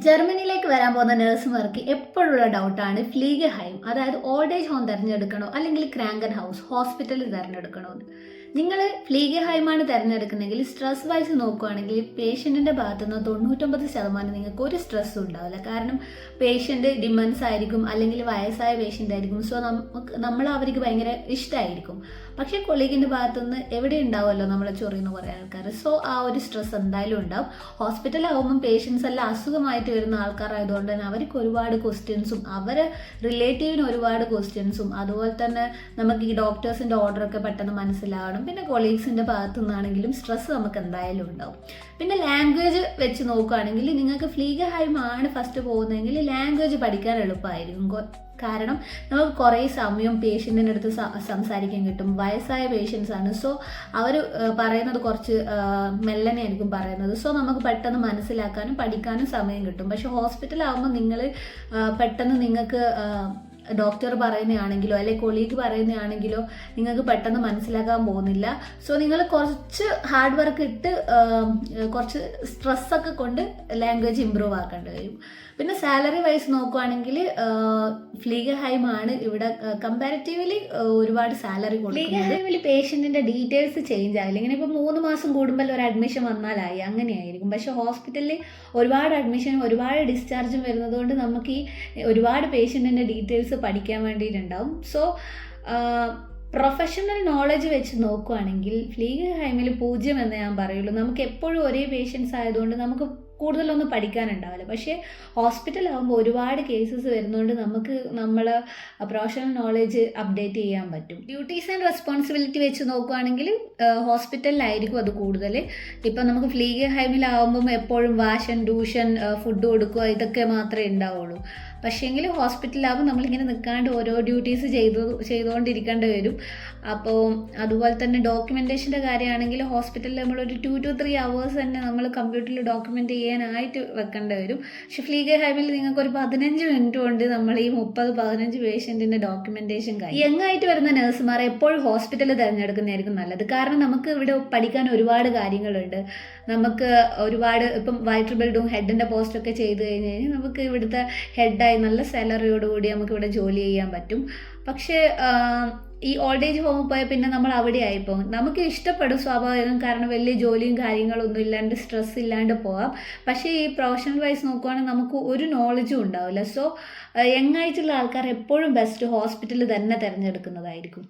ജർമ്മനിയിലേക്ക് വരാൻ പോകുന്ന നഴ്സുമാർക്ക് എപ്പോഴുള്ള ഡൗട്ടാണ് ഫ്ലീഗഹൈം, അതായത് ഓൾഡ് ഏജ് ഹോം തിരഞ്ഞെടുക്കണോ അല്ലെങ്കിൽ ക്രാങ്കൻ ഹൗസ് ഹോസ്പിറ്റലിൽ തിരഞ്ഞെടുക്കണോ എന്ന്. നിങ്ങൾ ഫ്ലീഗഹൈമാണ് തിരഞ്ഞെടുക്കുന്നെങ്കിൽ സ്ട്രെസ് വൈസ് നോക്കുകയാണെങ്കിൽ പേഷ്യൻറ്റിൻ്റെ ഭാഗത്തുനിന്ന് 99% നിങ്ങൾക്ക് ഒരു സ്ട്രെസ്സും ഉണ്ടാവില്ല. കാരണം പേഷ്യൻ്റ് ഡിമൻസ് ആയിരിക്കും അല്ലെങ്കിൽ വയസ്സായ പേഷ്യൻ്റ് ആയിരിക്കും. സോ നമ്മൾ അവർക്ക് ഭയങ്കര ഇഷ്ടമായിരിക്കും. പക്ഷേ കൊളീഗിൻ്റെ ഭാഗത്തുനിന്ന് എവിടെ ഉണ്ടാവുമല്ലോ നമ്മളെ ചൊറിയുന്ന കുറേ ആൾക്കാർ. സോ ആ ഒരു സ്ട്രെസ് എന്തായാലും ഉണ്ടാവും. ഹോസ്പിറ്റലാവുമ്പം പേഷ്യൻസ് എല്ലാം അസുഖമായിട്ട് വരുന്ന ആൾക്കാരായതുകൊണ്ട് തന്നെ അവർക്ക് ഒരുപാട് ക്വസ്റ്റ്യൻസും അവരെ റിലേറ്റീവിന് ഒരുപാട് ക്വസ്റ്റ്യൻസും അതുപോലെ തന്നെ നമുക്ക് ഈ ഡോക്ടേഴ്സിൻ്റെ ഓർഡറൊക്കെ പെട്ടെന്ന് മനസ്സിലാവണം. പിന്നെ കൊളീഗ്സിൻ്റെ ഭാഗത്തു നിന്നാണെങ്കിലും സ്ട്രെസ് നമുക്ക് എന്തായാലും ഉണ്ടാവും. പിന്നെ ലാംഗ്വേജ് വെച്ച് നോക്കുകയാണെങ്കിൽ നിങ്ങൾക്ക് ഫ്ലീഗഹൈം ആണ് ഫസ്റ്റ് പോകുന്നതെങ്കിൽ ലാംഗ്വേജ് പഠിക്കാൻ എളുപ്പമായിരിക്കും. കാരണം നമുക്ക് കുറേ സമയം പേഷ്യൻറ്റിൻ്റെ അടുത്ത് സംസാരിക്കാൻ കിട്ടും. വയസ്സായ പേഷ്യൻസ് ആണ്. സോ അവർ പറയുന്നത് കുറച്ച് മെല്ലനെ ആയിരിക്കും പറയുന്നത്. സോ നമുക്ക് പെട്ടെന്ന് മനസ്സിലാക്കാനും പഠിക്കാനും സമയം കിട്ടും. പക്ഷെ ഹോസ്പിറ്റലാകുമ്പോൾ നിങ്ങൾ പെട്ടെന്ന് നിങ്ങൾക്ക് ഡോക്ടർ പറയുന്നതാണെങ്കിലോ അല്ലെങ്കിൽ കൊളീഗ് പറയുന്നതാണെങ്കിലോ നിങ്ങൾക്ക് പെട്ടെന്ന് മനസ്സിലാക്കാൻ പോകുന്നില്ല. സോ നിങ്ങൾ കുറച്ച് ഹാർഡ് വർക്ക് ഇട്ട് കുറച്ച് സ്ട്രെസ്സൊക്കെ കൊണ്ട് ലാംഗ്വേജ് ഇമ്പ്രൂവ് ആക്കേണ്ടി വരും. പിന്നെ സാലറി വൈസ് നോക്കുകയാണെങ്കിൽ ഫ്ലീഗഹൈം ആണ് ഇവിടെ കമ്പാരിറ്റീവ്ലി ഒരുപാട് സാലറി കൊടുക്കുന്നത്. ഫ്ലീഗഹൈമിൽ പേഷ്യൻറ്റിൻ്റെ ഡീറ്റെയിൽസ് ചേഞ്ച് ആവില്ല. ഇങ്ങനെ ഇപ്പോൾ 3 മാസം കൂടുമ്പോൾ ഒരു അഡ്മിഷൻ വന്നാലായി അങ്ങനെയായിരിക്കും. പക്ഷേ ഹോസ്പിറ്റലിൽ ഒരുപാട് അഡ്മിഷനും ഒരുപാട് ഡിസ്ചാർജും വരുന്നത് കൊണ്ട് നമുക്ക് ഈ ഒരുപാട് പേഷ്യൻറ്റിൻ്റെ ഡീറ്റെയിൽസ് പഠിക്കാൻ വേണ്ടിയിട്ടുണ്ടാവും. സോ പ്രൊഫഷണൽ നോളജ് വെച്ച് നോക്കുകയാണെങ്കിൽ ഫ്ലീഗഹൈമിൽ 0 എന്ന് ഞാൻ പറയുള്ളൂ. നമുക്ക് എപ്പോഴും ഒരേ പേഷ്യൻസ് ആയതുകൊണ്ട് നമുക്ക് കൂടുതലൊന്നും പഠിക്കാനുണ്ടാവില്ല. പക്ഷേ ഹോസ്പിറ്റലാകുമ്പോൾ ഒരുപാട് കേസസ് വരുന്നതുകൊണ്ട് നമുക്ക് നമ്മൾ പ്രൊഫഷണൽ നോളജ് അപ്ഡേറ്റ് ചെയ്യാൻ പറ്റും. ഡ്യൂട്ടീസ് ആൻഡ് റെസ്പോൺസിബിലിറ്റി വെച്ച് നോക്കുകയാണെങ്കിൽ ഹോസ്പിറ്റലിലായിരിക്കും അത് കൂടുതൽ. ഇപ്പം നമുക്ക് ഫ്ലീഗഹൈമിലാവുമ്പം എപ്പോഴും വാഷൻ ഡൂഷൻ ഫുഡ് കൊടുക്കുക ഇതൊക്കെ മാത്രമേ ഉണ്ടാവുള്ളൂ. പക്ഷേങ്കിൽ ഹോസ്പിറ്റലാകുമ്പോൾ നമ്മളിങ്ങനെ നിൽക്കാണ്ട് ഓരോ ഡ്യൂട്ടീസ് ചെയ്തുകൊണ്ടിരിക്കേണ്ടി വരും. അപ്പോൾ അതുപോലെ തന്നെ ഡോക്യുമെൻറ്റേഷൻ്റെ കാര്യമാണെങ്കിൽ ഹോസ്പിറ്റലിൽ നമ്മളൊരു 2 to 3 hours തന്നെ നമ്മൾ കമ്പ്യൂട്ടറിൽ ഡോക്യുമെൻ്റ് ചെയ്യാനായിട്ട് വെക്കേണ്ടി വരും. പക്ഷെ ഫ്ലീഗഹൈമിൽ നിങ്ങൾക്ക് ഒരു 15 മിനിറ്റ് കൊണ്ട് നമ്മൾ ഈ 30-15 പേഷ്യൻറ്റിൻ്റെ ഡോക്യുമെൻറ്റേഷൻ കഴിയും. യങ്ങായിട്ട് വരുന്ന നഴ്സുമാരെ എപ്പോഴും ഹോസ്പിറ്റലിൽ തിരഞ്ഞെടുക്കുന്നതായിരിക്കും നല്ലത്. കാരണം നമുക്ക് ഇവിടെ പഠിക്കാൻ ഒരുപാട് കാര്യങ്ങളുണ്ട്. നമുക്ക് ഒരുപാട് ഇപ്പം വൈറ്റർ ബിൽഡും ഹെഡിൻ്റെ പോസ്റ്റൊക്കെ ചെയ്ത് കഴിഞ്ഞ് കഴിഞ്ഞാൽ നമുക്ക് ഇവിടുത്തെ ഹെഡായി നല്ല സാലറിയോടുകൂടി നമുക്ക് ഇവിടെ ജോലി ചെയ്യാൻ പറ്റും. പക്ഷേ ഈ ഓൾഡ് ഏജ് ഹോമിൽ പോയാൽ പിന്നെ നമ്മൾ അവിടെ ആയിപ്പോകും. നമുക്ക് ഇഷ്ടപ്പെടും സ്വാഭാവികം, കാരണം വലിയ ജോലിയും കാര്യങ്ങളൊന്നും ഇല്ലാണ്ട് സ്ട്രെസ് ഇല്ലാണ്ട് പോകാം. പക്ഷേ ഈ പ്രൊഫഷണൽ വൈസ് നോക്കുവാണെങ്കിൽ നമുക്ക് ഒരു നോളജും ഉണ്ടാവില്ല. സോ യങ്ങായിട്ടുള്ള ആൾക്കാർ എപ്പോഴും ബെസ്റ്റ് ഹോസ്പിറ്റലിൽ തന്നെ തിരഞ്ഞെടുക്കുന്നതായിരിക്കും.